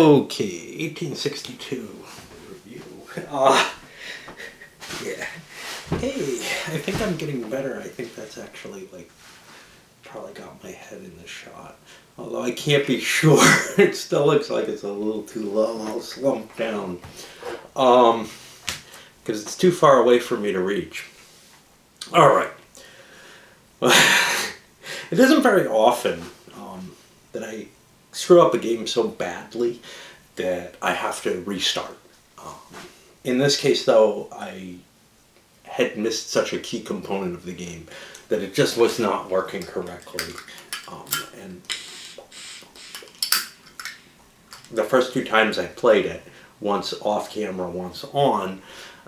Okay, 1862 review. Yeah. Hey, I think I'm getting better. I think that's actually, probably got my head in the shot. Although I can't be sure. It still looks like it's a little too low. I'll slump down. Because it's too far away for me to reach. Alright. It isn't very often that I screw up a game so badly that I have to restart. In this case, though, I had missed such a key component of the game that it just was not working correctly. And the first two times I played it, once off camera, once on,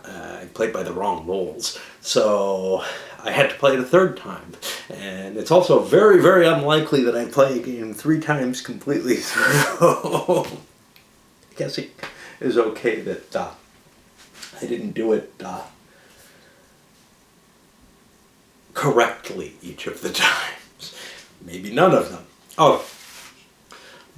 I played by the wrong rules. So I had to play it a third time. And it's also very, very unlikely that I play a game 3 times completely through. I guess it is okay that I didn't do it correctly each of the times. Maybe none of them. Oh,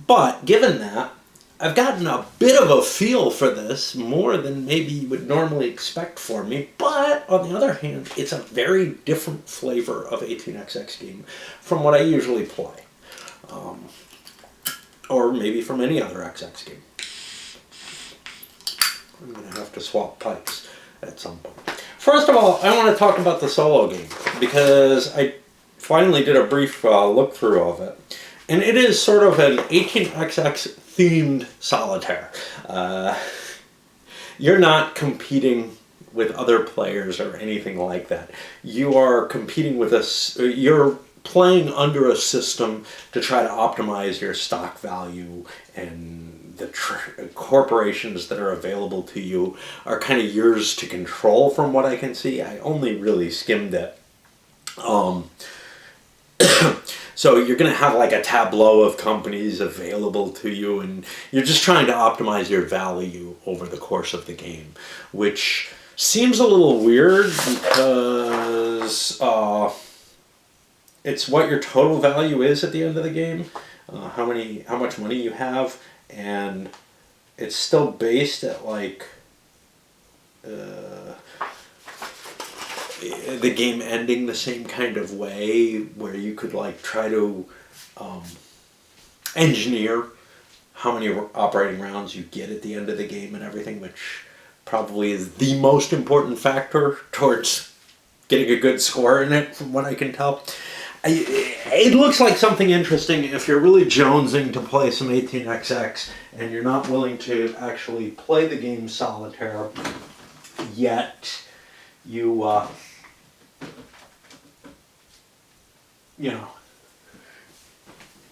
but given that, I've gotten a bit of a feel for this, more than maybe you would normally expect for me, but on the other hand, it's a very different flavor of 18xx game from what I usually play. Or maybe from any other XX game. I'm going to have to swap pipes at some point. First of all, I want to talk about the solo game, because I finally did a brief look through of it. And it is sort of an 18xx themed solitaire. You're not competing with other players or anything like that. You are competing with you're playing under a system to try to optimize your stock value, and the corporations that are available to you are kind of yours to control from what I can see. I only really skimmed it. So you're going to have like a tableau of companies available to you, and you're just trying to optimize your value over the course of the game, which seems a little weird because it's what your total value is at the end of the game, how much money you have, and it's still based at the game ending the same kind of way, where you could try to engineer how many operating rounds you get at the end of the game and everything, which probably is the most important factor towards getting a good score in it, from what I can tell. It looks like something interesting if you're really jonesing to play some 18xx and you're not willing to actually play the game solitaire, yet you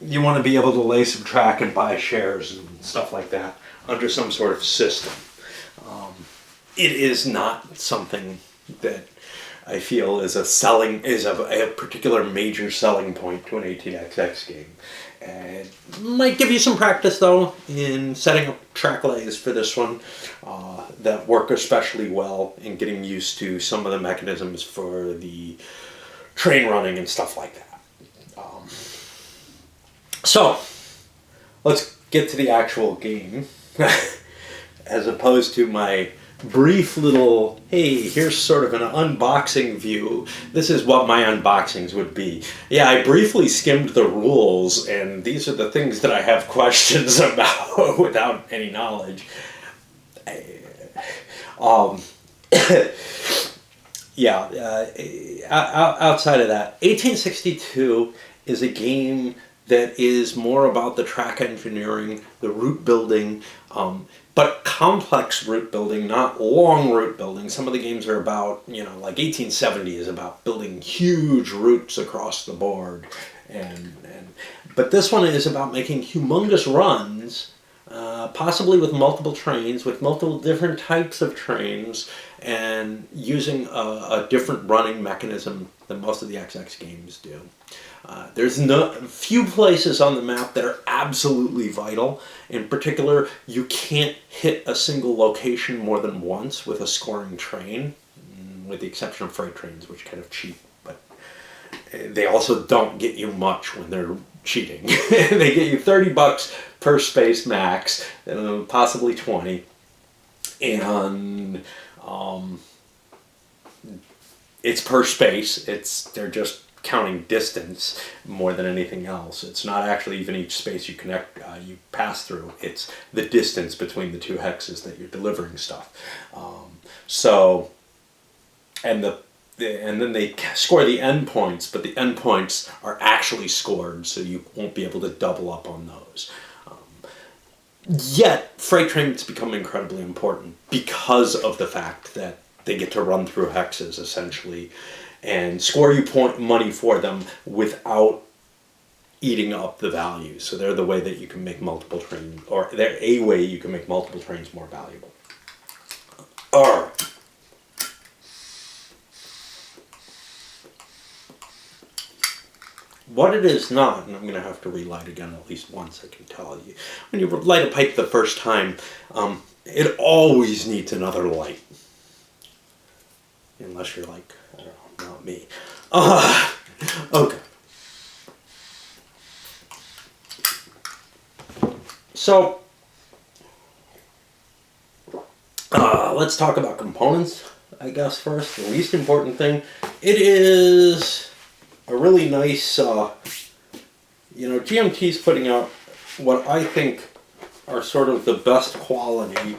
you want to be able to lay some track and buy shares and stuff like that under some sort of system. It is not something that I feel is a particular major selling point to an 18xx game. It might give you some practice, though, in setting up track lays for this one that work especially well in getting used to some of the mechanisms for the train running and stuff like that. So, let's get to the actual game, as opposed to my brief little, hey, here's sort of an unboxing view. This is what my unboxings would be. Yeah, I briefly skimmed the rules, and these are the things that I have questions about without any knowledge. Outside of that, 1862 is a game that is more about the track engineering, the route building, but complex route building, not long route building. Some of the games are about, like 1870 is about building huge routes across the board, but this one is about making humongous runs, possibly with multiple trains, with multiple different types of trains, and using a different running mechanism than most of the XX games do. There's few places on the map that are absolutely vital. In particular, you can't hit a single location more than once with a scoring train, with the exception of freight trains, which kind of cheat. But They also don't get you much when they're cheating. They get you $30 per space max, possibly 20, and it's per space. They're just counting distance more than anything else. It's not actually even each space you connect, you pass through. It's the distance between the two hexes that you're delivering stuff. And then they score the endpoints, but the endpoints are actually scored, so you won't be able to double up on those. Yet, freight trains become incredibly important because of the fact that they get to run through hexes, essentially, and score you money for them without eating up the value. So they're the way that you can make multiple trains, or they're a way you can make multiple trains more valuable. All right. What it is not, and I'm going to have to relight again at least once, I can tell you. When you light a pipe the first time, it always needs another light. Unless you're like, I don't know, not me. Okay. So, let's talk about components, I guess, first. The least important thing. It is a really nice, GMT's putting out what I think are sort of the best quality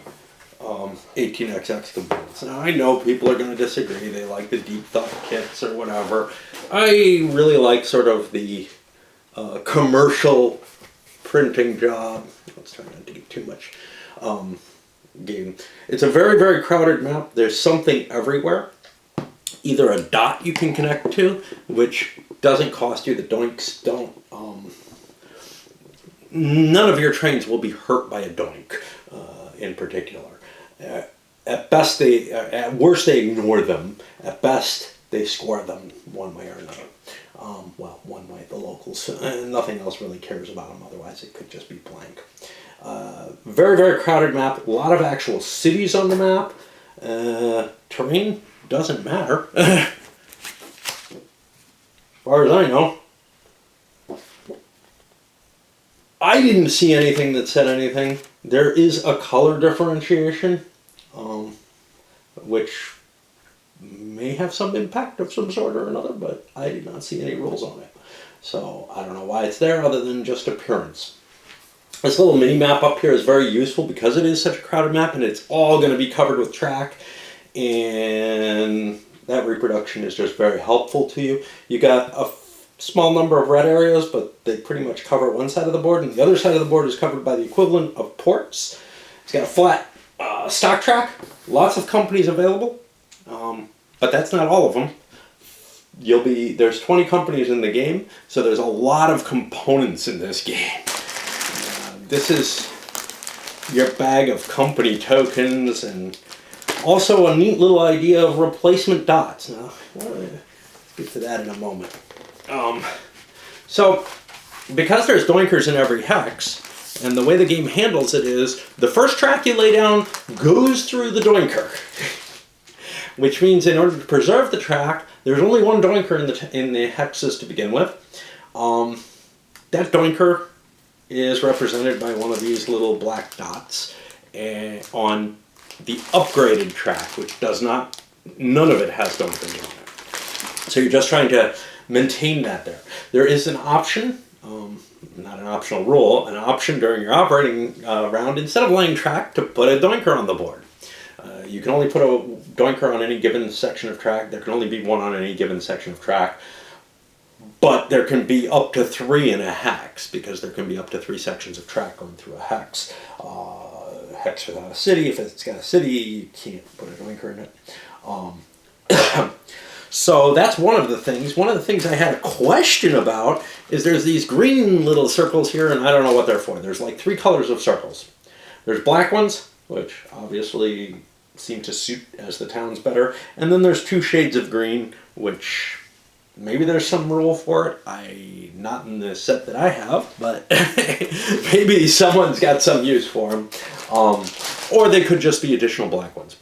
18XX components. Now, I know people are going to disagree. They like the deep thought kits or whatever. I really like sort of the commercial printing job. Let's try not to get too much game. It's a very, very crowded map. There's something everywhere. Either a dot you can connect to, which doesn't cost you. The doinks don't. None of your trains will be hurt by a doink, in particular. At best, at worst, they ignore them. At best, they score them one way or another. One way, the locals. Nothing else really cares about them. Otherwise, it could just be blank. Very, very crowded map. A lot of actual cities on the map. Terrain doesn't matter. As far as I know. I didn't see anything that said anything. There is a color differentiation, which may have some impact of some sort or another, but I did not see any rules on it. So I don't know why it's there other than just appearance. This little mini map up here is very useful because it is such a crowded map and it's all going to be covered with track, and that reproduction is just very helpful to you. You got a small number of red areas, but they pretty much cover one side of the board, and the other side of the board is covered by the equivalent of ports. It's got a flat stock track, lots of companies available, but that's not all of them. There's 20 companies in the game, so there's a lot of components in this game. This is your bag of company tokens, and also a neat little idea of replacement dots. Now, let's get to that in a moment. So, because there's doinkers in every hex, and the way the game handles it is, the first track you lay down goes through the doinker. Which means in order to preserve the track, there's only one doinker in the hexes to begin with. That doinker is represented by one of these little black dots on the upgraded track, which none of it has doinkers on it. So you're just trying to maintain that there. There is an option, not an optional rule, an option during your operating round, instead of laying track, to put a doinker on the board. You can only put a doinker on any given section of track. There can only be one on any given section of track. But there can be up to 3 in a hex, because there can be up to 3 sections of track going through a hex. Hex without a city. If it's got a city, you can't put a doinker in it. So that's one of the things. One of the things I had a question about is there's these green little circles here, and I don't know what they're for. There's like 3 colors of circles. There's black ones, which obviously seem to suit as the towns better. And then there's 2 shades of green, which maybe there's some rule for it. Not in the set that I have, but maybe someone's got some use for them. Or they could just be additional black ones.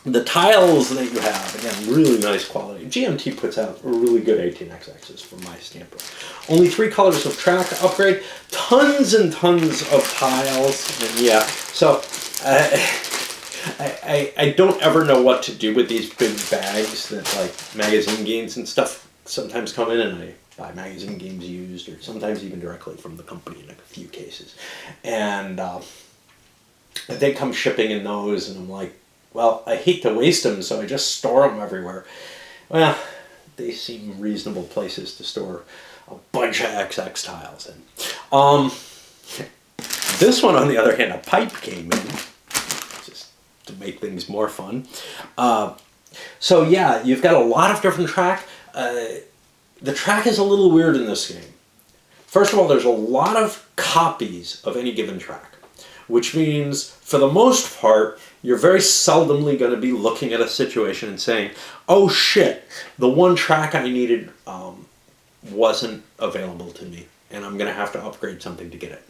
The tiles that you have, again, really nice quality. GMT puts out really good 18xx's from my standpoint. Only 3 colors of track upgrade, tons and tons of tiles, and yeah, so I don't ever know what to do with these big bags that like magazine games and stuff sometimes come in, and I buy magazine games used or sometimes even directly from the company in a few cases. And they come shipping in those, and I'm like, well, I hate to waste them, so I just store them everywhere. Well, they seem reasonable places to store a bunch of XX tiles in. This one, on the other hand, a pipe came in, just to make things more fun. So yeah, you've got a lot of different track. The track is a little weird in this game. First of all, there's a lot of copies of any given track, which means, for the most part, you're very seldomly going to be looking at a situation and saying, oh shit, the one track I needed wasn't available to me, and I'm going to have to upgrade something to get it.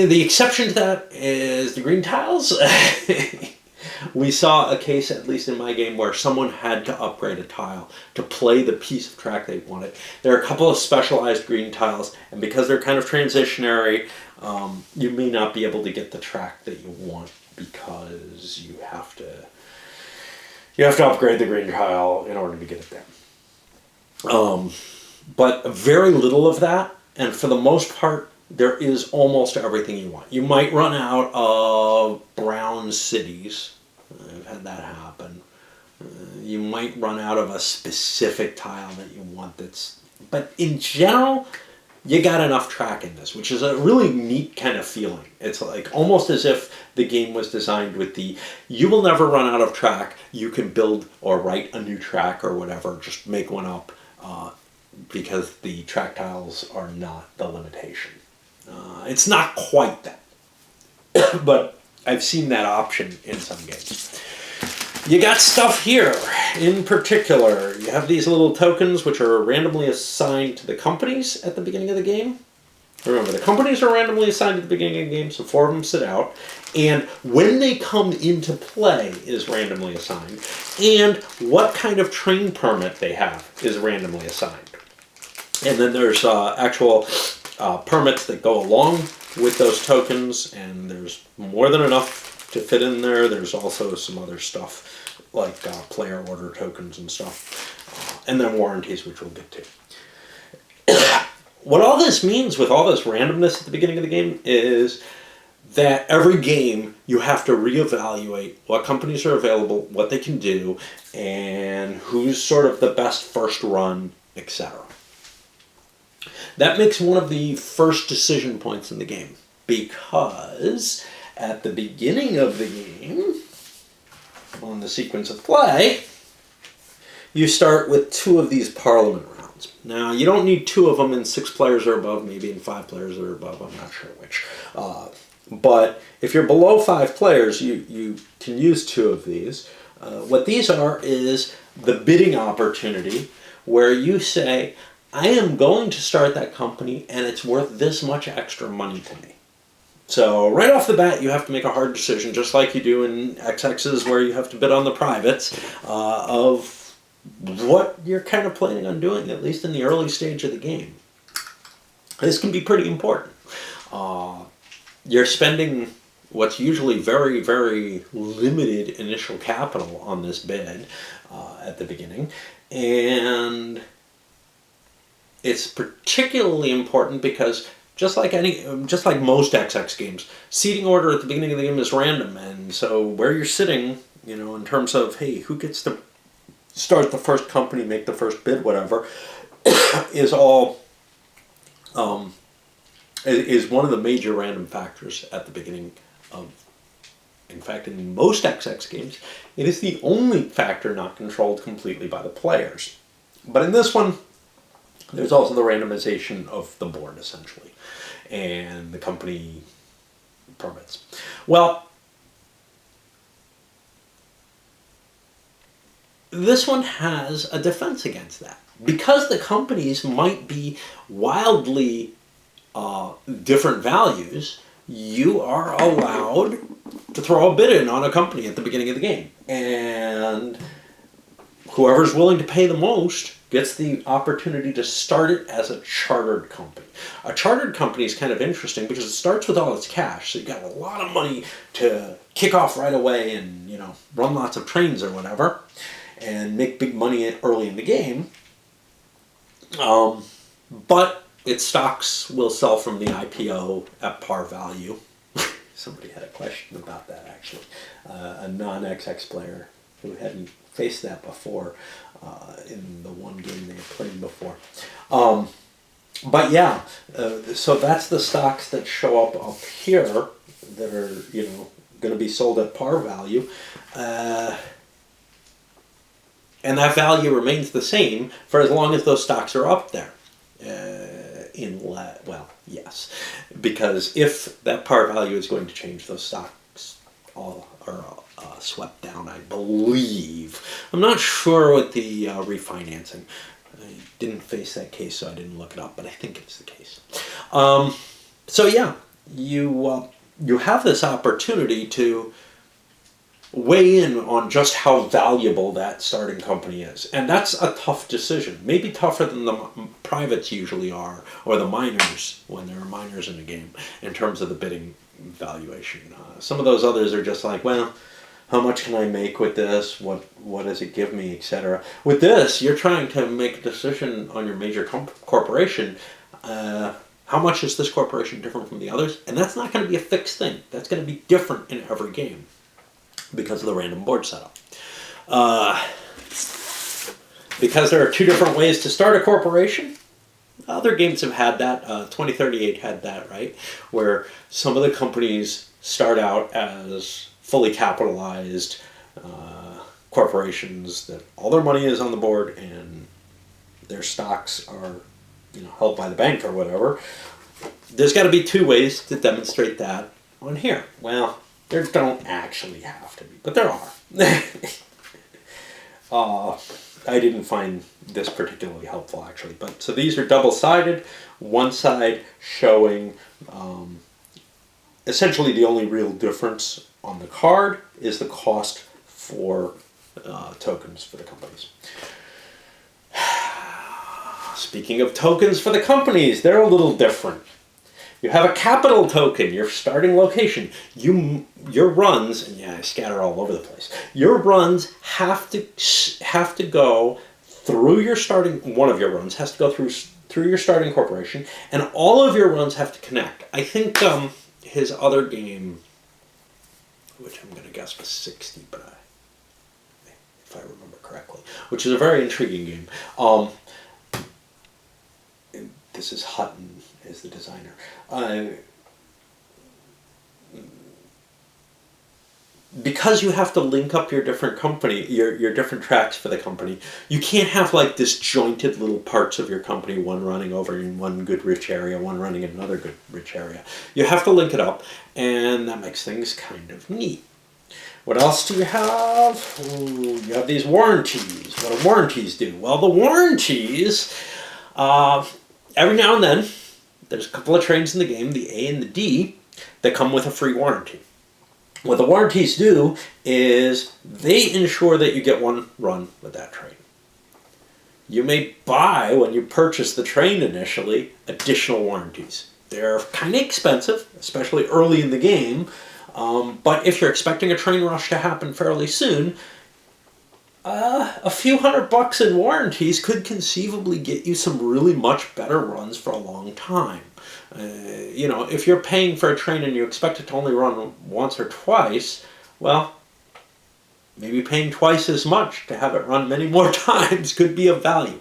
The exception to that is the green tiles. We saw a case, at least in my game, where someone had to upgrade a tile to play the piece of track they wanted. There are a couple of specialized green tiles, and because they're kind of transitionary, you may not be able to get the track that you want because you have to upgrade the green tile in order to get it there. But very little of that, and for the most part, there is almost everything you want. You might run out of brown cities. I've had that happen. You might run out of a specific tile that you want but in general, you got enough track in this, which is a really neat kind of feeling. It's like almost as if the game was designed with you will never run out of track, you can build or write a new track or whatever, just make one up, because the track tiles are not the limitation. It's not quite that, but I've seen that option in some games. You got stuff here. In particular, you have these little tokens which are randomly assigned to the companies at the beginning of the game. Remember, the companies are randomly assigned at the beginning of the game, so 4 of them sit out. And when they come into play is randomly assigned. And what kind of train permit they have is randomly assigned. And then there's actual permits that go along with those tokens, and there's more than enough to fit in there. There's also some other stuff like player order tokens and stuff, and then warranties, which we'll get to. What all this means with all this randomness at the beginning of the game is that every game you have to reevaluate what companies are available, what they can do, and who's sort of the best first run, etc. That makes one of the first decision points in the game, because at the beginning of the game, on the sequence of play, you start with 2 of these Parliament rounds. Now, you don't need 2 of them in 6 players or above, maybe in 5 players or above, I'm not sure which. But if you're below 5 players, you can use 2 of these. What these are is the bidding opportunity, where you say, I am going to start that company, and it's worth this much extra money to me. So right off the bat, you have to make a hard decision, just like you do in XXs, where you have to bid on the privates, of what you're kind of planning on doing, at least in the early stage of the game. This can be pretty important. You're spending what's usually very, very limited initial capital on this bid at the beginning, and it's particularly important because just like most XX games, seating order at the beginning of the game is random, and so where you're sitting, in terms of, hey, who gets to start the first company, make the first bid, whatever, is all is one of the major random factors at the beginning of. In fact, in most XX games, it is the only factor not controlled completely by the players. But in this one, there's also the randomization of the board, essentially, and the company permits. Well, this one has a defense against that. Because the companies might be wildly different values, you are allowed to throw a bid in on a company at the beginning of the game. And whoever's willing to pay the most gets the opportunity to start it as a chartered company. A chartered company is kind of interesting because it starts with all its cash, so you got a lot of money to kick off right away and, you know, run lots of trains or whatever and make big money early in the game. But its stocks will sell from the IPO at par value. Somebody had a question about that, actually. A non-XX player who hadn't faced that before in the one game they had played before. But yeah, so that's the stocks that show up here that are, you know, going to be sold at par value. And that value remains the same for as long as those stocks are up there. Well, yes, because if that par value is going to change, those stocks all are swept down, I believe. I'm not sure with the refinancing. I didn't face that case, so I didn't look it up, but I think it's the case. So yeah, you have this opportunity to weigh in on just how valuable that starting company is. And that's a tough decision. Maybe tougher than the privates usually are, or the minors, when there are minors in the game, in terms of the bidding valuation. Some of those others are just like, well, how much can I make with this? What does it give me, etc. With this, you're trying to make a decision on your major corporation. How much is this corporation different from the others? And that's not going to be a fixed thing. That's going to be different in every game, because of the random board setup. Because there are two different ways to start a corporation. Other games have had that. 2038 had that, right? Where some of the companies start out as fully capitalized corporations that all their money is on the board and their stocks are, you know, held by the bank or whatever. There's got to be two ways to demonstrate that on here. Well, there don't actually have to be, but there are. I didn't find this particularly helpful, actually. But so these are double-sided. One side showing essentially the only real difference on the card is the cost for tokens for the companies. Speaking of tokens for the companies, they're a little different. You have a capital token, your starting location. Your runs, and yeah, I scatter all over the place. Your runs have to go through your starting. One of your runs has to go through your starting corporation, and all of your runs have to connect. I think his other game, which I'm going to guess was 60, but if I remember correctly, which is a very intriguing game. This is Hutton is the designer. Because you have to link up your different company, your different tracks for the company, you can't have like disjointed little parts of your company, one running over in one good rich area, one running in another good rich area. You have to link it up, and that makes things kind of neat. What else do you have? Ooh, you have these warranties. What do warranties do? Well, the warranties, every now and then, there's a couple of trains in the game, the A and the D, that come with a free warranty. What the warranties do is they ensure that you get one run with that train. You may buy, when you purchase the train initially, additional warranties. They're kind of expensive, especially early in the game, but if you're expecting a train rush to happen fairly soon, a few $100 in warranties could conceivably get you some really much better runs for a long time. You know, if you're paying for a train and you expect it to only run once or twice, well, maybe paying twice as much to have it run many more times could be of value.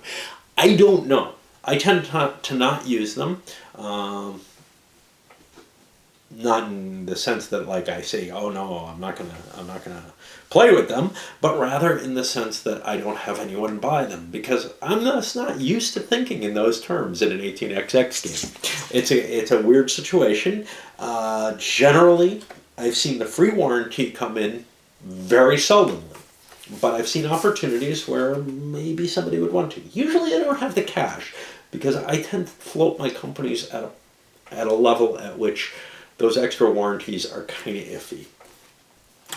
I don't know. I tend to not use them. Not in the sense that, like, I say, oh no, I'm not gonna play with them, but rather in the sense that I don't have anyone buy them, because I'm just not used to thinking in those terms in an 18xx game. It's a weird situation. Generally, I've seen the free warranty come in very seldomly, but I've seen opportunities where maybe somebody would want to. Usually I don't have the cash, because I tend to float my companies at a level at which those extra warranties are kind of iffy.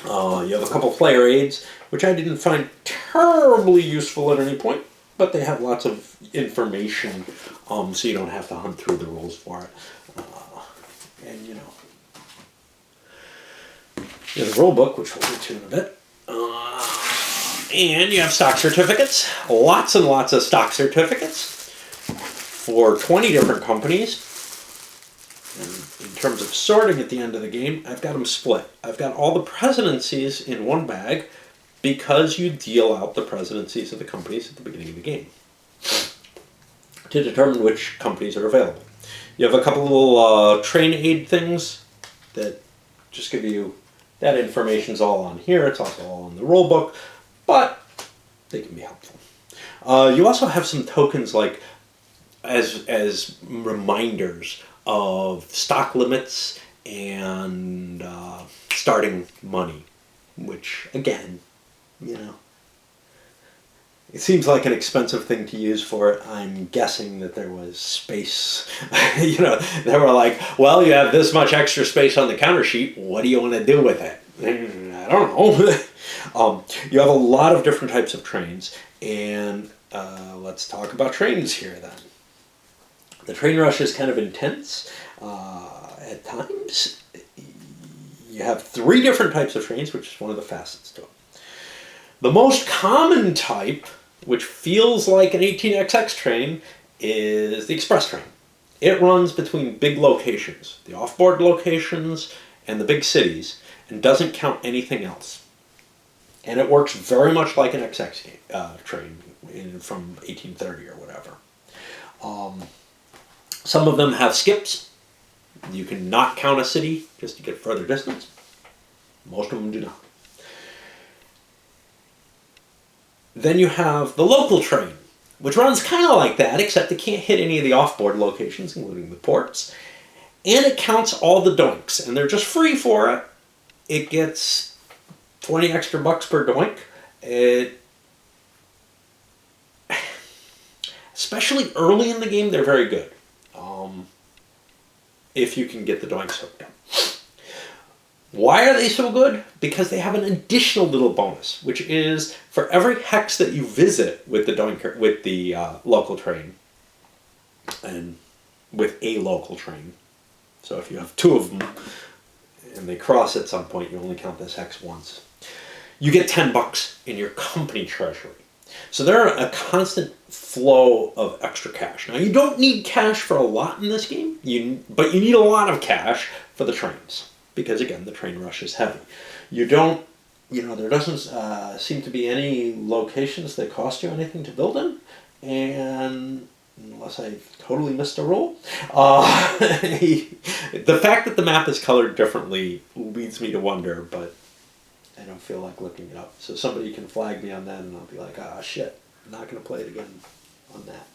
You have a couple player aids, which I didn't find terribly useful at any point, but they have lots of information, so you don't have to hunt through the rules for it. And you have the rule book, which we'll get to in a bit. And you have stock certificates, lots and lots of stock certificates for 20 different companies. And in terms of sorting at the end of the game, I've got them split. I've got all the presidencies in one bag because you deal out the presidencies of the companies at the beginning of the game to determine which companies are available. You have a couple little train aid things that just give you, that information's all on here. It's also all in the rule book, but they can be helpful. You also have some tokens like as reminders of stock limits and starting money, which again, it seems like an expensive thing to use for it. I'm guessing that there was space. They were like, well, you have this much extra space on the counter sheet. What do you want to do with it? I don't know. You have a lot of different types of trains, and let's talk about trains here then. The train rush is kind of intense at times. You have 3 different types of trains, which is one of the facets to it. The most common type, which feels like an 18XX train, is the express train. It runs between big locations, the off-board locations and the big cities, and doesn't count anything else. And it works very much like an XX train from 1830 or whatever. Some of them have skips. You can not count a city just to get further distance. Most of them do not. Then you have the local train, which runs kind of like that, except it can't hit any of the off-board locations, including the ports. And it counts all the doinks, and they're just free for it. It gets 20 extra bucks per doink. Especially early in the game, they're very good. If you can get the doinks hooked up. Why are they so good? Because they have an additional little bonus, which is for every hex that you visit with the local train, and with a local train. So if you have 2 of them and they cross at some point, you only count this hex once. You get 10 bucks in your company treasury. So there are a constant flow of extra cash. Now you don't need cash for a lot in this game, but you need a lot of cash for the trains. Because again, the train rush is heavy. There doesn't seem to be any locations that cost you anything to build in, and unless I totally missed a rule, the fact that the map is colored differently leads me to wonder, but I don't feel like looking it up. So somebody can flag me on that, and I'll be like, shit, I'm not going to play it again on that.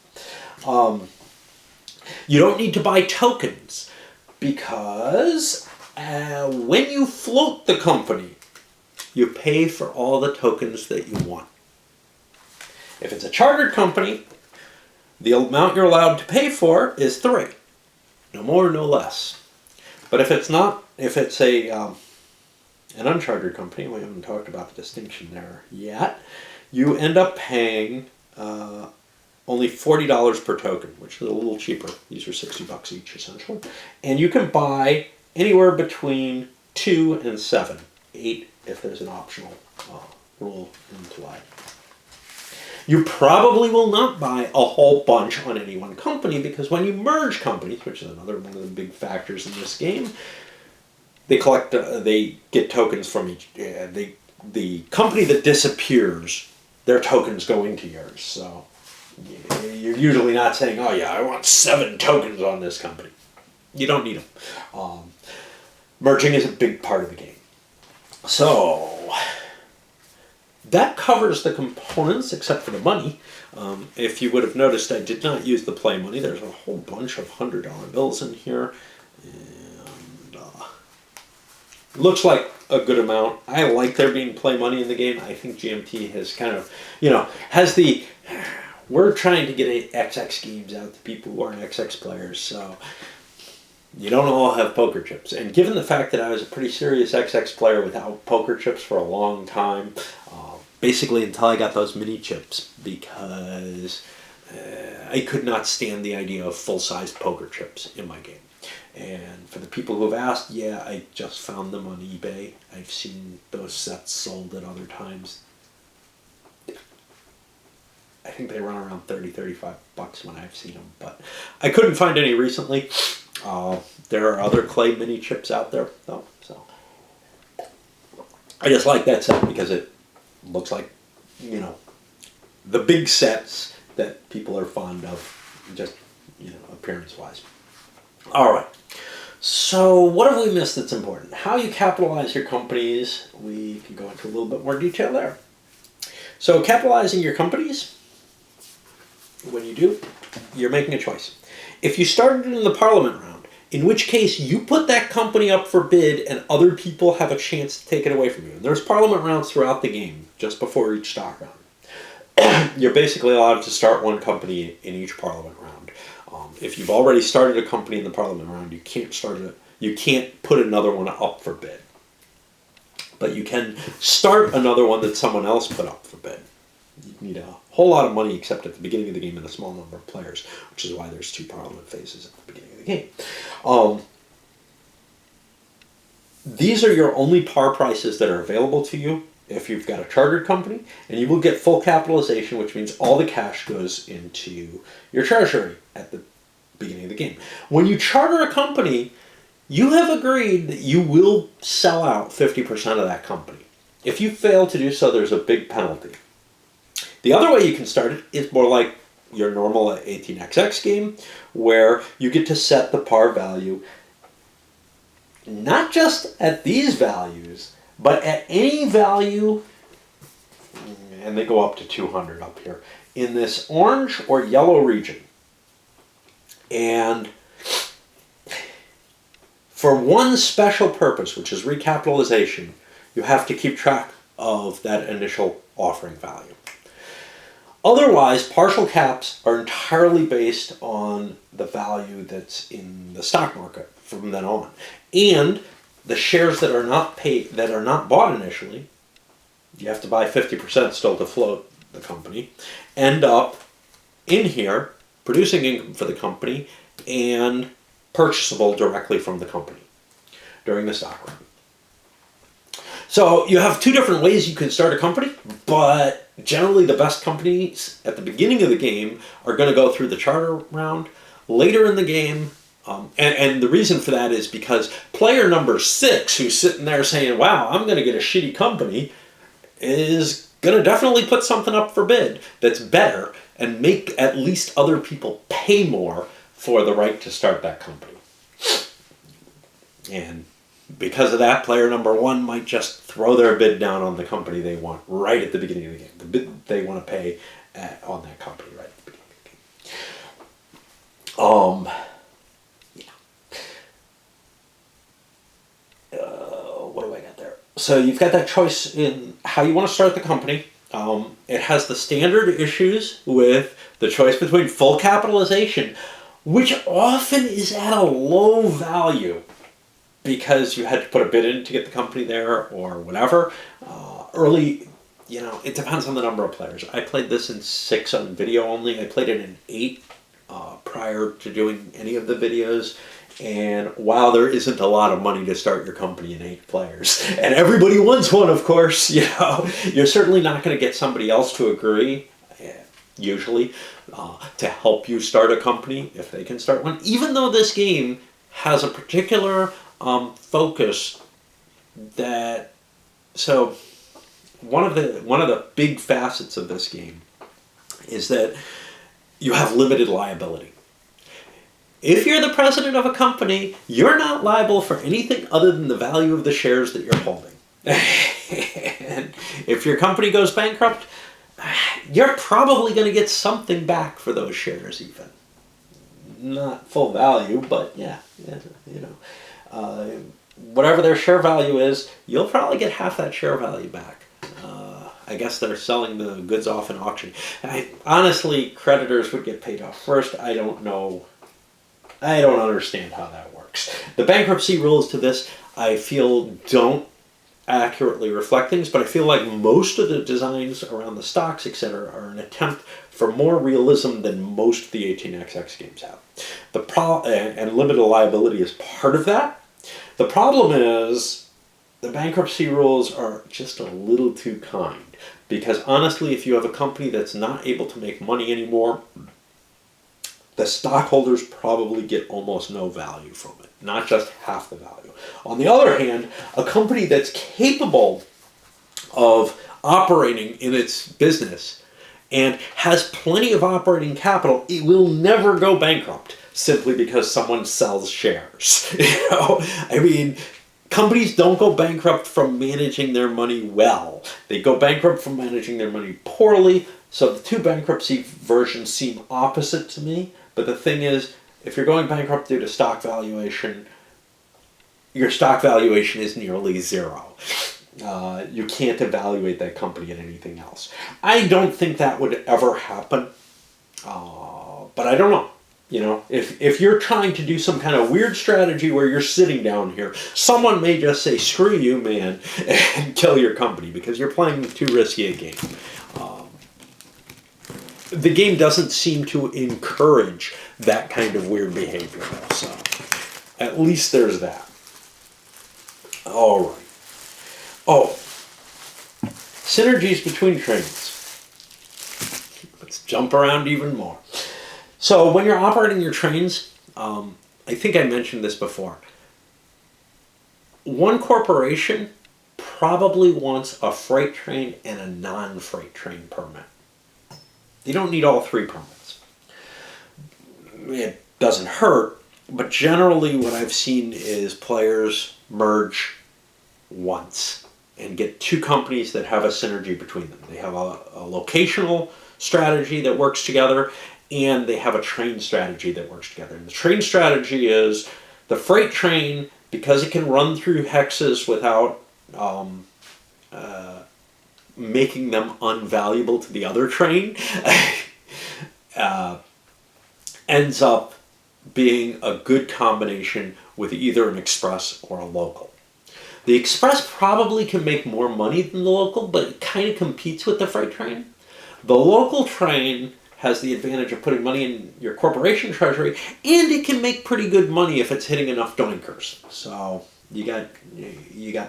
You don't need to buy tokens because when you float the company, you pay for all the tokens that you want. If it's a chartered company, the amount you're allowed to pay for is 3. No more, no less. But if it's an unchartered company, we haven't talked about the distinction there yet, you end up paying only $40 per token, which is a little cheaper. These are 60 bucks each, essentially. And you can buy anywhere between 2 and 7. 8 if there's an optional rule in play. You probably will not buy a whole bunch on any one company, because when you merge companies, which is another one of the big factors in this game, they get tokens from each. The company that disappears, their tokens go into yours. So you're usually not saying, "Oh yeah, I want 7 tokens on this company." You don't need them. Merging is a big part of the game. So that covers the components, except for the money. If you would have noticed, I did not use the play money. There's a whole bunch of $100 bills in here. And looks like a good amount. I like there being play money in the game. I think GMT has kind of, we're trying to get XX games out to people who aren't XX players. So you don't all have poker chips. And given the fact that I was a pretty serious XX player without poker chips for a long time, basically until I got those mini chips, because I could not stand the idea of full-size poker chips in my game. And for the people who have asked, yeah, I just found them on eBay. I've seen those sets sold at other times. I think they run around $30-35 when I've seen them, but I couldn't find any recently. There are other clay mini chips out there, though, so I just like that set because it looks like, you know, the big sets that people are fond of, just, you know, appearance-wise. All right. So what have we missed that's important? How you capitalize your companies. We can go into a little bit more detail there. So capitalizing your companies, when you do, you're making a choice. If you started in the Parliament round, in which case you put that company up for bid and other people have a chance to take it away from you. And there's Parliament rounds throughout the game, just before each stock round. You're basically allowed to start one company in each Parliament round. If you've already started a company in the Parliament round, you can't put another one up for bid. But you can start another one that someone else put up for bid. You need a whole lot of money except at the beginning of the game and a small number of players, which is why there's 2 Parliament phases at the beginning of the game. These are your only par prices that are available to you if you've got a chartered company, and you will get full capitalization, which means all the cash goes into your treasury at the beginning of the game. When you charter a company, you have agreed that you will sell out 50% of that company. If you fail to do so, there's a big penalty. The other way you can start it is more like your normal 18xx game, where you get to set the par value not just at these values, but at any value, and they go up to 200 up here, in this orange or yellow region. And for one special purpose, which is recapitalization, you have to keep track of that initial offering value. Otherwise, partial caps are entirely based on the value that's in the stock market from then on. And the shares that are not bought initially, you have to buy 50% still to float the company, end up in here producing income for the company and purchasable directly from the company during the stock round. So you have 2 different ways you can start a company, but generally the best companies at the beginning of the game are going to go through the charter round. Later in the game, and the reason for that is because player number 6, who's sitting there saying, wow, I'm going to get a shitty company, is going to definitely put something up for bid that's better and make at least other people pay more for the right to start that company. And because of that, player number 1 might just throw their bid down on the company they want right at the beginning of the game. The bid they want to pay on that company right at the beginning of the game. What do I got there? So you've got that choice in how you want to start the company. It has the standard issues with the choice between full capitalization, which often is at a low value because you had to put a bid in to get the company there or whatever. Early, it depends on the number of players. I played this in 6 on video only. I played it in 8 prior to doing any of the videos. And while there isn't a lot of money to start your company in 8 players, and everybody wants one, of course, you're certainly not going to get somebody else to agree, usually, to help you start a company if they can start one. Even though this game has a particular focus that, so one of the big facets of this game is that you have limited liability. If you're the president of a company, you're not liable for anything other than the value of the shares that you're holding. And if your company goes bankrupt, you're probably going to get something back for those shares even. Not full value, but whatever their share value is, you'll probably get half that share value back. I guess they're selling the goods off in auction. Honestly, creditors would get paid off first. I don't know I don't understand how that works. The bankruptcy rules to this, I feel, don't accurately reflect things, but I feel like most of the designs around the stocks, etc., are an attempt for more realism than most of the 18xx games have. And limited liability is part of that. The problem is the bankruptcy rules are just a little too kind. Because honestly, if you have a company that's not able to make money anymore, the stockholders probably get almost no value from it, not just half the value. On the other hand, a company that's capable of operating in its business and has plenty of operating capital, it will never go bankrupt simply because someone sells shares. I mean, companies don't go bankrupt from managing their money well. They go bankrupt from managing their money poorly. So the two bankruptcy versions seem opposite to me. But the thing is, if you're going bankrupt due to stock valuation, your stock valuation is nearly zero. You can't evaluate that company at anything else. I don't think that would ever happen. But I don't know. If you're trying to do some kind of weird strategy where you're sitting down here, someone may just say, screw you, man, and kill your company because you're playing too risky a game. The game doesn't seem to encourage that kind of weird behavior, so at least there's that. All right. Oh, synergies between trains. Let's jump around even more. So when you're operating your trains, I think I mentioned this before. One corporation probably wants a freight train and a non-freight train permit. You don't need all three permits. It doesn't hurt, but generally what I've seen is players merge once and get two companies that have a synergy between them. They have a locational strategy that works together, and they have a train strategy that works together. And the train strategy is the freight train, because it can run through hexes without making them unvaluable to the other train, ends up being a good combination with either an express or a local. The express probably can make more money than the local, but it kind of competes with the freight train. The local train has the advantage of putting money in your corporation treasury, and it can make pretty good money if it's hitting enough doinkers. So you got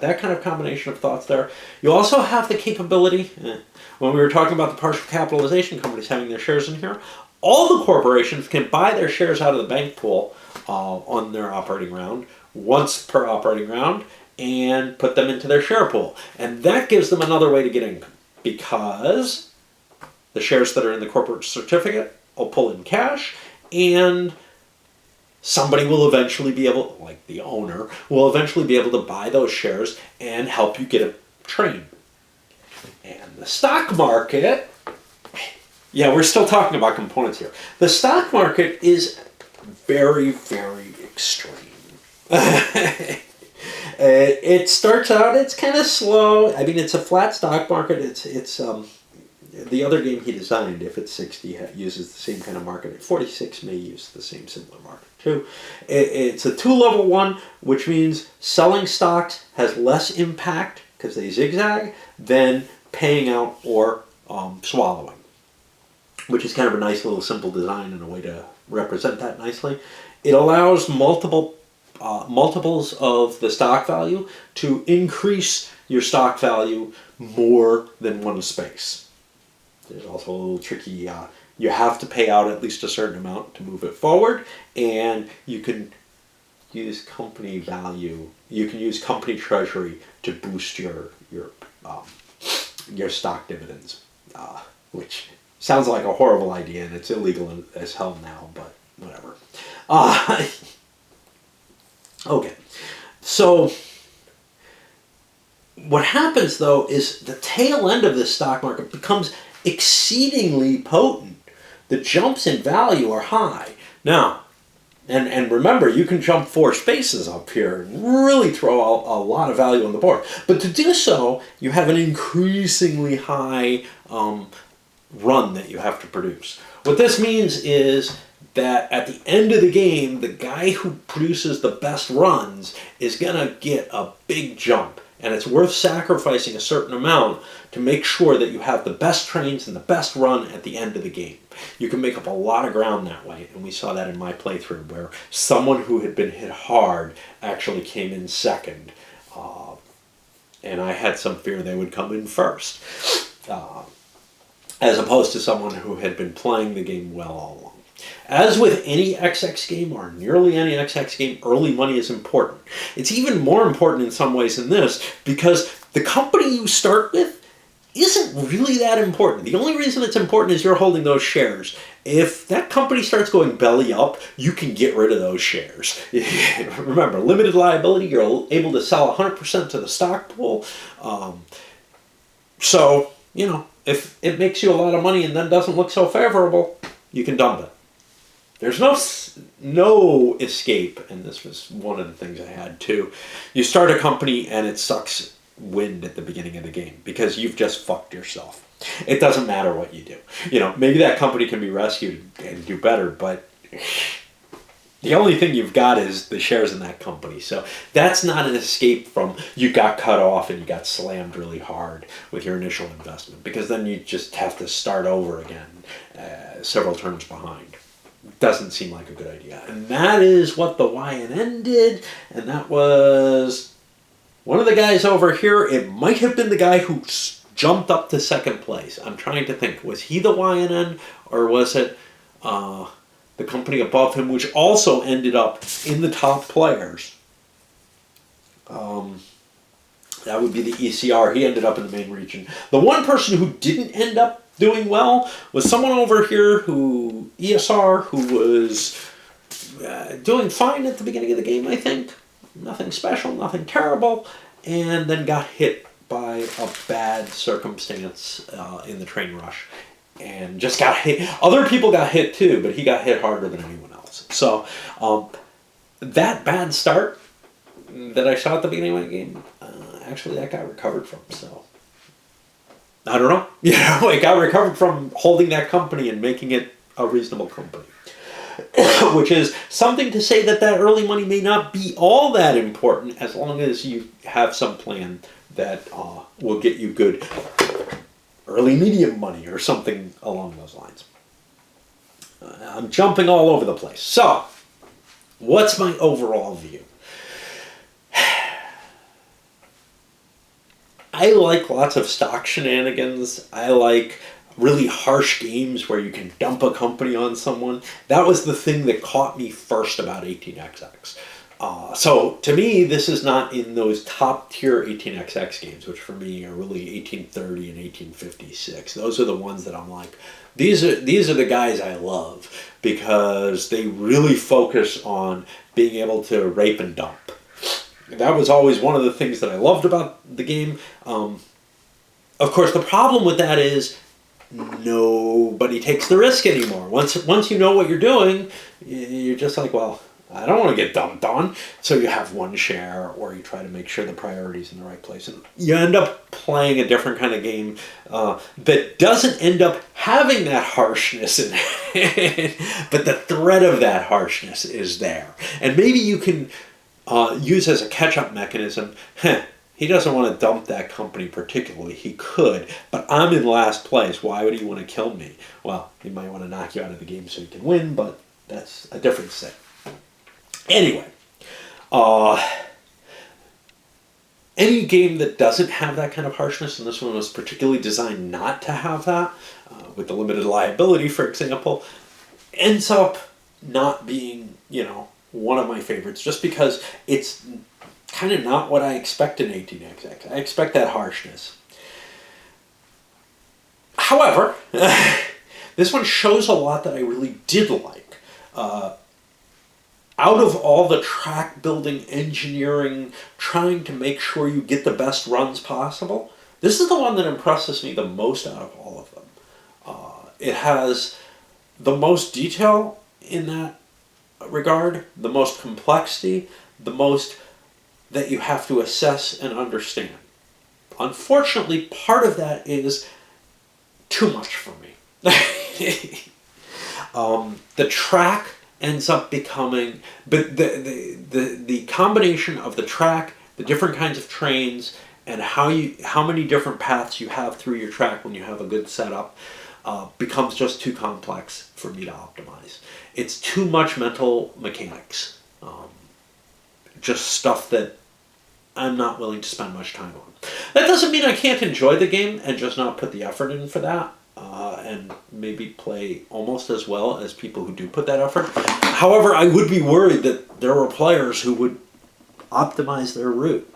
that kind of combination of thoughts there. You also have the capability, when we were talking about the partial capitalization companies having their shares in here, all the corporations can buy their shares out of the bank pool on their operating round, once per operating round, and put them into their share pool. And that gives them another way to get income, because the shares that are in the corporate certificate will pull in cash, and somebody will eventually be able, like the owner, will eventually be able to buy those shares and help you get a train. And the stock market, yeah, we're still talking about components here. The stock market is very, very extreme. It starts out, it's kind of slow. I mean, it's a flat stock market. It's the other game he designed, if it's 60, uses the same kind of market. 46 may use the same similar market too. It's a two-level one, which means selling stocks has less impact because they zigzag than paying out or swallowing, which is kind of a nice little simple design and a way to represent that nicely. It allows multiples of the stock value to increase your stock value more than one space. There's also a little tricky, you have to pay out at least a certain amount to move it forward, and you can use company value, you can use company treasury to boost your stock dividends, which sounds like a horrible idea, and it's illegal as hell now, but whatever. Okay, so what happens though is the tail end of this stock market becomes exceedingly potent. The jumps in value are high. Now, and remember, you can jump 4 spaces up here and really throw a lot of value on the board. But to do so, you have an increasingly high run that you have to produce. What this means is that at the end of the game, the guy who produces the best runs is going to get a big jump. And it's worth sacrificing a certain amount to make sure that you have the best trains and the best run at the end of the game. You can make up a lot of ground that way, and we saw that in my playthrough where someone who had been hit hard actually came in second, and I had some fear they would come in first, as opposed to someone who had been playing the game well all along. As with any XX game, or nearly any XX game, early money is important. It's even more important in some ways than this, because the company you start with isn't really that important. The only reason it's important is you're holding those shares. If that company starts going belly up, you can get rid of those shares. Remember, limited liability, you're able to sell 100% to the stock pool. So, you know, if it makes you a lot of money and then doesn't look so favorable, you can dump it. There's no escape, and this was one of the things I had too. You start a company and it sucks wind at the beginning of the game because you've just fucked yourself. It doesn't matter what you do. You know, maybe that company can be rescued and do better, but the only thing you've got is the shares in that company. So that's not an escape from you got cut off and you got slammed really hard with your initial investment, because then you just have to start over again several turns behind. Doesn't seem like a good idea. And that is what the YNN did, and that was one of the guys over here. It might have been the guy who jumped up to second place. I'm trying to think. Was he the YNN, or was it the company above him, which also ended up in the top players? That would be the ECR. He ended up in the main region. The one person who didn't end up doing well was someone over here who, ESR, who was doing fine at the beginning of the game, I think. Nothing special, nothing terrible, and then got hit by a bad circumstance in the train rush. And just got hit. Other people got hit too, but he got hit harder than anyone else. So that bad start that I saw at the beginning of the game, actually that guy recovered from, so I don't know. You know, I got recovered from holding that company and making it a reasonable company. Which is something to say that early money may not be all that important as long as you have some plan that will get you good early medium money or something along those lines. I'm jumping all over the place. So, what's my overall view? I like lots of stock shenanigans. I like really harsh games where you can dump a company on someone. That was the thing that caught me first about 18XX. So to me, this is not in those top tier 18XX games, which for me are really 1830 and 1856. Those are the ones that I'm like, these are the guys I love because they really focus on being able to rape and dump. That was always one of the things that I loved about the game. Of course, the problem with that is nobody takes the risk anymore. Once you know what you're doing, you're just like, well, I don't want to get dumped on. So you have one share, or you try to make sure the priority's in the right place. And you end up playing a different kind of game that doesn't end up having that harshness in it. But the threat of that harshness is there. And maybe you can use as a catch-up mechanism, he doesn't want to dump that company particularly. He could, but I'm in last place. Why would he want to kill me? Well, he might want to knock you out of the game so he can win, but that's a different thing. Anyway, any game that doesn't have that kind of harshness, and this one was particularly designed not to have that, with the limited liability, for example, ends up not being, one of my favorites, just because it's kind of not what I expect in 18XX. I expect that harshness. However, this one shows a lot that I really did like. Out of all the track building, engineering, trying to make sure you get the best runs possible, this is the one that impresses me the most out of all of them. It has the most detail in that regard, the most complexity, the most that you have to assess and understand. Unfortunately, part of that is too much for me. The track ends up becoming, but the combination of the track, the different kinds of trains, and how many different paths you have through your track when you have a good setup becomes just too complex for me to optimize. It's too much mental mechanics, just stuff that I'm not willing to spend much time on. That doesn't mean I can't enjoy the game and just not put the effort in for that, and maybe play almost as well as people who do put that effort. However, I would be worried that there were players who would optimize their route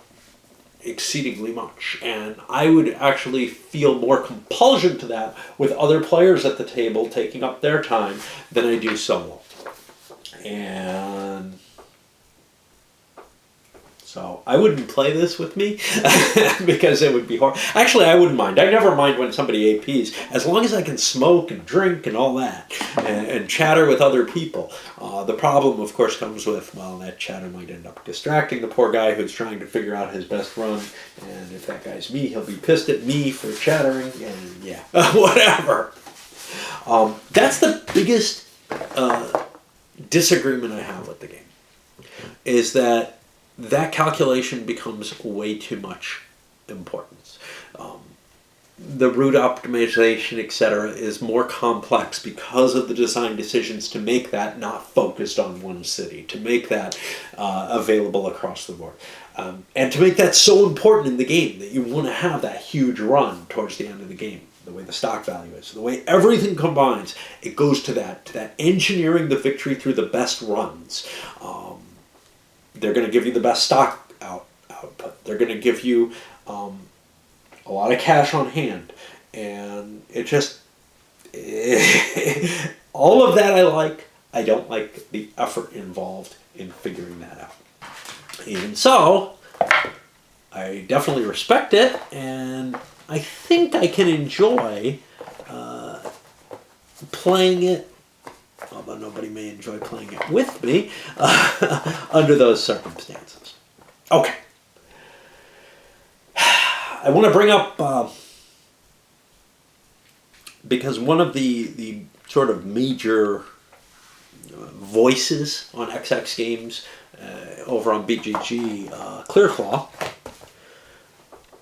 exceedingly much, and I would actually feel more compulsion to that with other players at the table taking up their time than I do solo. And so I wouldn't play this with me because it would be hard. Actually, I wouldn't mind. I never mind when somebody APs, as long as I can smoke and drink and all that and chatter with other people. The problem, of course, comes with, well, that chatter might end up distracting the poor guy who's trying to figure out his best run. And if that guy's me, he'll be pissed at me for chattering and yeah, whatever. That's the biggest disagreement I have with the game, is that calculation becomes way too much importance. The route optimization, etc., is more complex because of the design decisions to make that not focused on one city, to make that available across the board, and to make that so important in the game that you want to have that huge run towards the end of the game. The way the stock value is, the way everything combines, it goes to that engineering the victory through the best runs. They're going to give you the best stock output. They're going to give you a lot of cash on hand. And it just... all of that I like. I don't like the effort involved in figuring that out. Even so, I definitely respect it, and I think I can enjoy playing it, although nobody may enjoy playing it with me, under those circumstances. Okay. I want to bring up, because one of the sort of major voices on XX Games over on BGG, Clearclaw,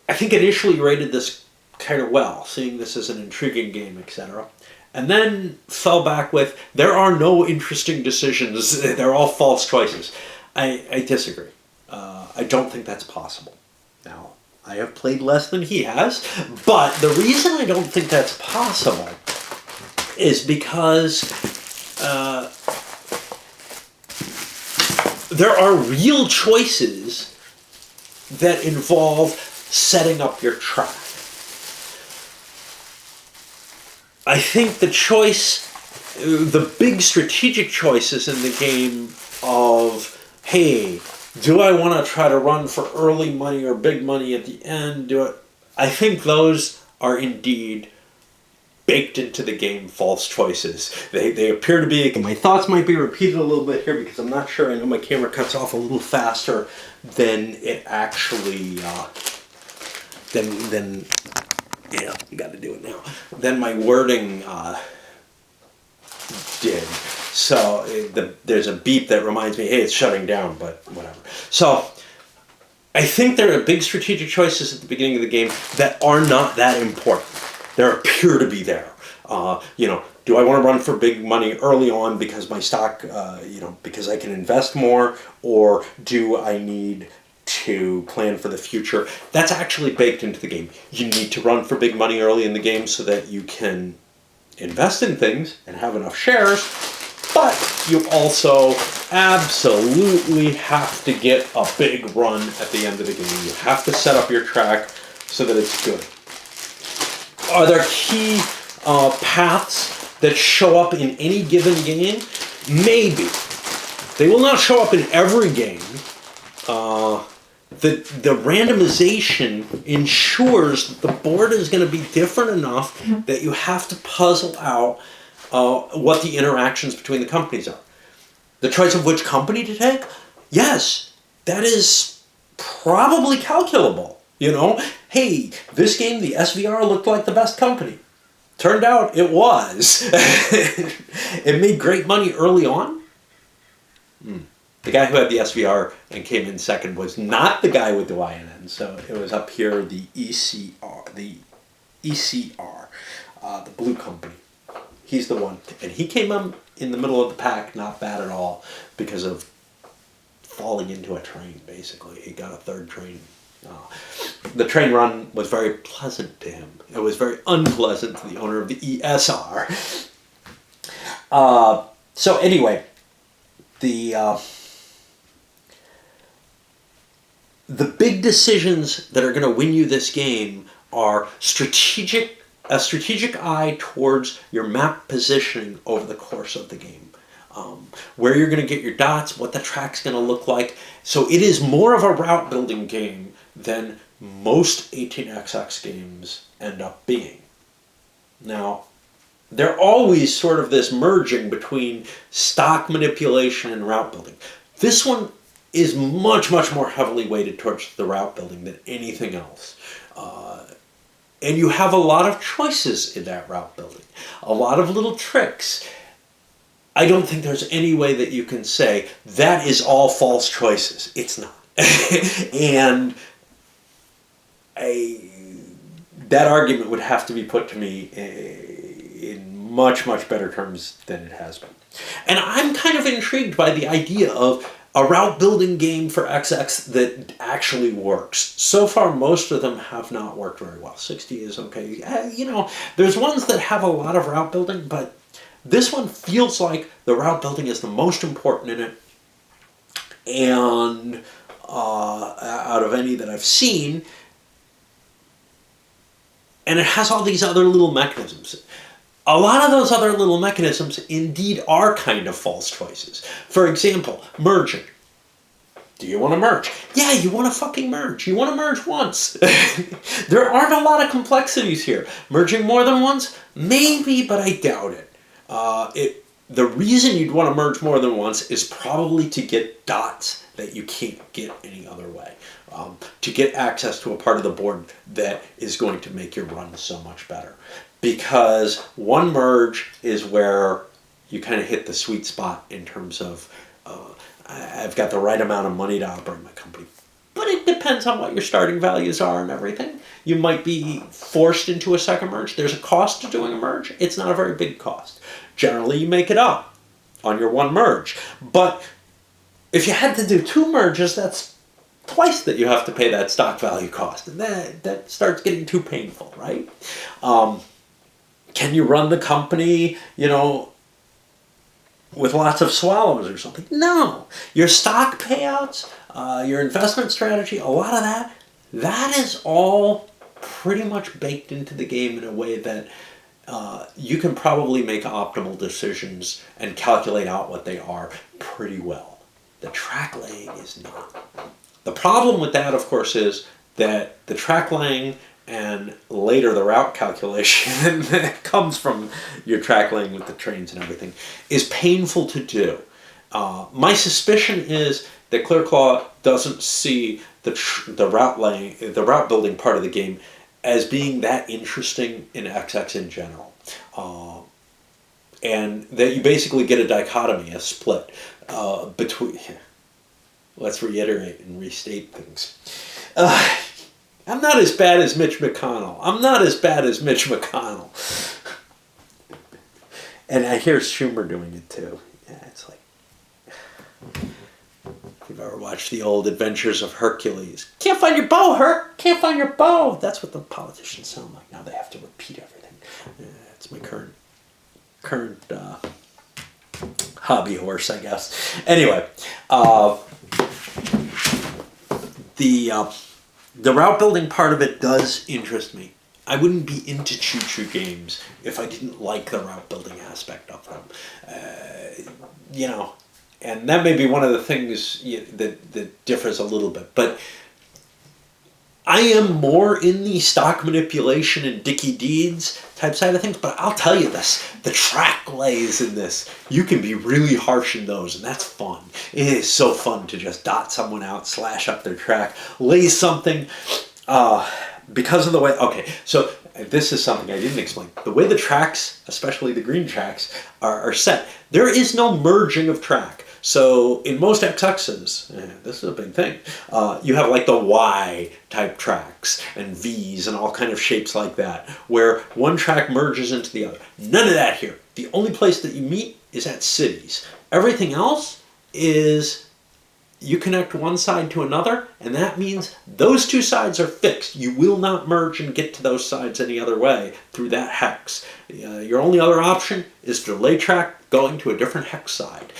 I think initially rated this kind of well, seeing this as an intriguing game, etc. And then fell back with, there are no interesting decisions, they're all false choices. I disagree. I don't think that's possible. Now, I have played less than he has, but the reason I don't think that's possible is because there are real choices that involve setting up your track. I think the big strategic choices in the game of, hey, do I want to try to run for early money or big money at the end? I think those are indeed baked into the game false choices. They appear to be... My thoughts might be repeated a little bit here because I'm not sure. I know my camera cuts off a little faster than it actually... Then yeah, you got to do it now. Then my wording did. So there's a beep that reminds me, hey, it's shutting down, but whatever. So I think there are big strategic choices at the beginning of the game that are not that important. They appear to be there. Do I want to run for big money early on because my stock, because I can invest more, or do I need to plan for the future? That's actually baked into the game. You need to run for big money early in the game so that you can invest in things and have enough shares, but you also absolutely have to get a big run at the end of the game. You have to set up your track so that it's good. Are there key paths that show up in any given game? Maybe. They will not show up in every game. The randomization ensures that the board is going to be different enough that you have to puzzle out what the interactions between the companies are. The choice of which company to take? Yes, that is probably calculable. Hey, this game, the SVR looked like the best company. Turned out it was. It made great money early on. The guy who had the SVR and came in second was not the guy with the YNN. So it was up here, the ECR, the blue company. He's the one. And he came up in the middle of the pack, not bad at all, because of falling into a train, basically. He got a third train. The train run was very pleasant to him. It was very unpleasant to the owner of the ESR. So anyway, the big decisions that are going to win you this game are a strategic eye towards your map positioning over the course of the game. Where you're going to get your dots, what the track's going to look like. So it is more of a route building game than most 18xx games end up being. Now, they're always sort of this merging between stock manipulation and route building. This one is much, much more heavily weighted towards the route building than anything else. And you have a lot of choices in that route building. A lot of little tricks. I don't think there's any way that you can say that is all false choices. It's not. And that argument would have to be put to me in much, much better terms than it has been. And I'm kind of intrigued by the idea of a route building game for XX that actually works. So far, most of them have not worked very well. 60 is okay. There's ones that have a lot of route building, but this one feels like the route building is the most important in it. And out of any that I've seen, and it has all these other little mechanisms. A lot of those other little mechanisms indeed are kind of false choices. For example, merging. Do you want to merge? Yeah, you want to fucking merge. You want to merge once. There aren't a lot of complexities here. Merging more than once? Maybe, but I doubt it. The reason you'd want to merge more than once is probably to get dots that you can't get any other way. To get access to a part of the board that is going to make your run so much better. Because one merge is where you kind of hit the sweet spot in terms of I've got the right amount of money to operate my company. But it depends on what your starting values are and everything. You might be forced into a second merge. There's a cost to doing a merge. It's not a very big cost. Generally, you make it up on your one merge. But if you had to do two merges, that's twice that you have to pay that stock value cost. And that starts getting too painful, right? Can you run the company, with lots of swallows or something? No. Your stock payouts, your investment strategy, a lot of that is all pretty much baked into the game in a way that you can probably make optimal decisions and calculate out what they are pretty well. The track laying is not. The problem with that, of course, is that the track laying and later the route calculation that comes from your track laying with the trains and everything is painful to do. My suspicion is that ClearClaw doesn't see the route building part of the game as being that interesting in XX in general. And that you basically get a dichotomy, a split between... Let's reiterate and restate things. I'm not as bad as Mitch McConnell. And I hear Schumer doing it too. Yeah, it's like... If you've ever watched the old Adventures of Hercules. Can't find your bow, Herc! Can't find your bow! That's what the politicians sound like. Now they have to repeat everything. It's my current hobby horse, I guess. Anyway, the route building part of it does interest me. I wouldn't be into choo-choo games if I didn't like the route building aspect of them. And that may be one of the things that differs a little bit. But I am more in the stock manipulation and Dickie Deeds type side of things, but I'll tell you this, the track lays in this, you can be really harsh in those, and that's fun. It is so fun to just dot someone out, slash up their track, lay something. because of the way, okay, so this is something I didn't explain. The way the tracks, especially the green tracks, are set, there is no merging of track. So in most XXs, this is a big thing, you have like the Y type tracks and Vs and all kind of shapes like that, where one track merges into the other. None of that here. The only place that you meet is at cities. Everything else is you connect one side to another, and that means those two sides are fixed. You will not merge and get to those sides any other way through that hex. Your only other option is to delay track going to a different hex side.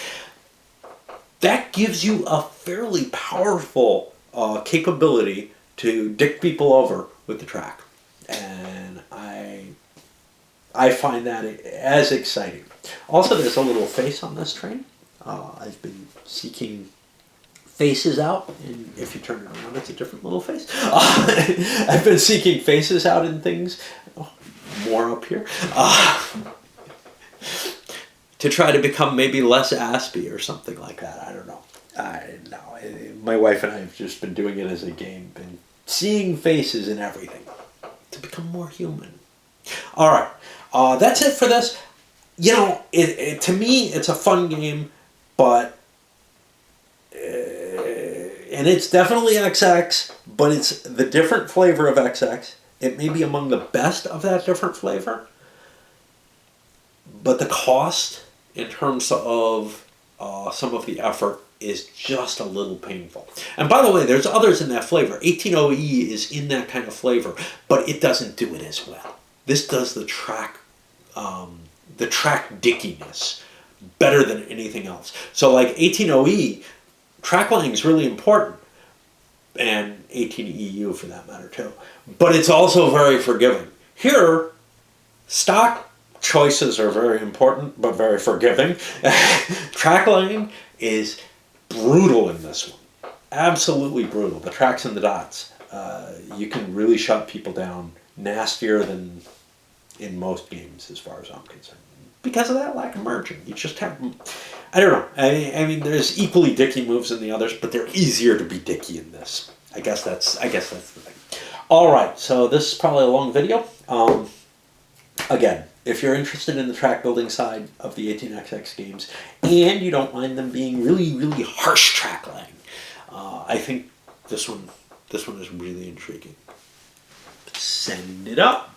That gives you a fairly powerful capability to dick people over with the track. And I find that as exciting. Also, there's a little face on this train. I've been seeking faces out, and if you turn it around, it's a different little face. I've been seeking faces out in things, more up here, to try to become maybe less aspy or something like that. I don't know. My wife and I have just been doing it as a game, been seeing faces in everything to become more human. All right, that's it for this. You know, to me, it's a fun game, but and it's definitely XX, but it's the different flavor of XX. It may be among the best of that different flavor, but the cost in terms of some of the effort is just a little painful. And by the way, there's others in that flavor. 18OE is in that kind of flavor, but it doesn't do it as well. This does the track dickiness better than anything else. So like 18OE, track laying is really important, and 18EU for that matter too. But it's also very forgiving. Here, stock choices are very important, but very forgiving. Track laying is brutal in this one. Absolutely brutal. The tracks and the dots. You can really shut people down nastier than in most games as far as I'm concerned. Because of that lack of merging. You just have, I don't know. I mean, there's equally dicky moves in the others, but they're easier to be dicky in this. I guess that's the thing. All right, so this is probably a long video. Again, if you're interested in the track building side of the 18XX games, and you don't mind them being really, really harsh track laying, I think this one is really intriguing. Send it up.